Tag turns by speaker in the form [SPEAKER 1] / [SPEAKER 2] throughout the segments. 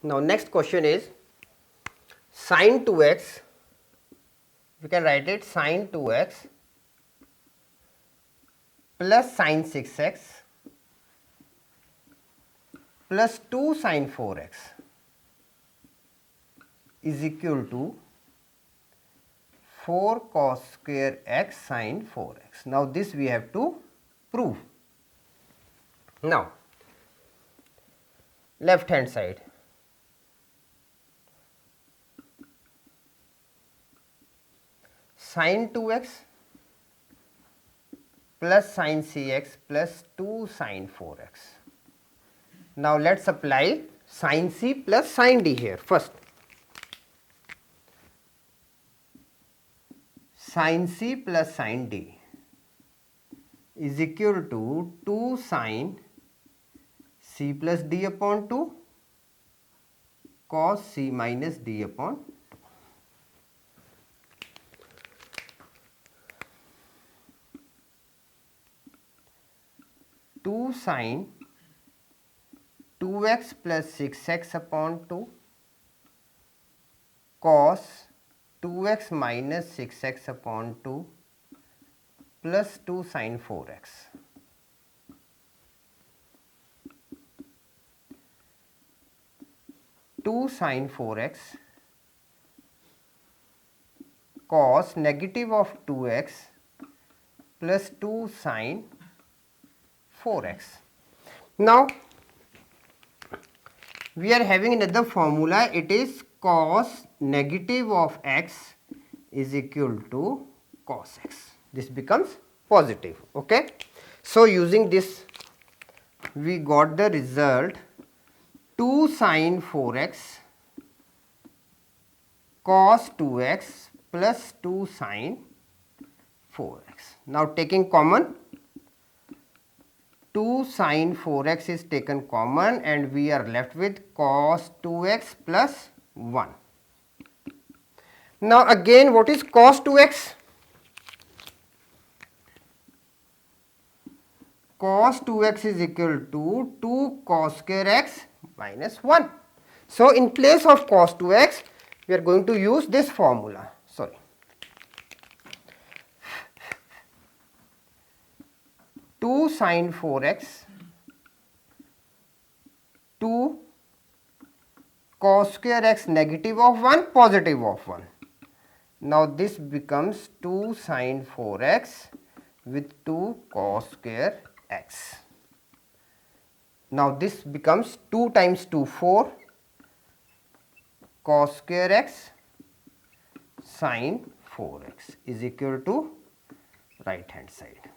[SPEAKER 1] Now next question is sin 2x, we can write it sin 2x plus sin 6x plus 2 sin 4x is equal to 4 cos square x sin 4x. Now this we have to prove. Now left hand side, sin 2x plus sin cx plus 2 sin 4x. Now let us apply sin c plus sin d here first. Sin c plus sin d is equal to 2 sin c plus d upon 2 cos c minus d upon 2 sin 2x plus 6x upon 2 cos 2x minus 6x upon 2 plus 2 sin 4x. Two sin 4x cos negative of 2x plus 2 sin 4x. Now we are having another formula, it is cos negative of x is equal to cos x. This becomes positive. Okay. So using this we got the result 2 sin 4x cos 2x plus 2 sin 4x. Now taking common, 2 sin 4x is taken common and we are left with cos 2x plus 1. Now again, what is cos 2x? Cos 2x is equal to 2 cos square x minus 1. So in place of cos 2x, we are going to use this formula. Sorry. 2 sin 4x 2 cos square x negative of 1 positive of 1. Now this becomes 2 sin 4x with 2 cos square x. Now this becomes 2 times 2 4 cos square x sin 4x is equal to right hand side.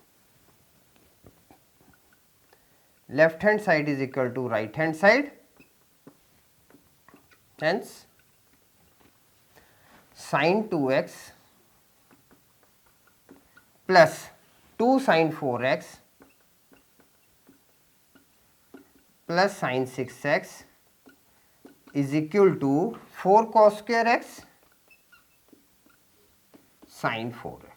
[SPEAKER 1] Left hand side is equal to right hand side, hence sin 2x plus 2 sin 4x plus sin 6x is equal to 4 cos square x sin 4x.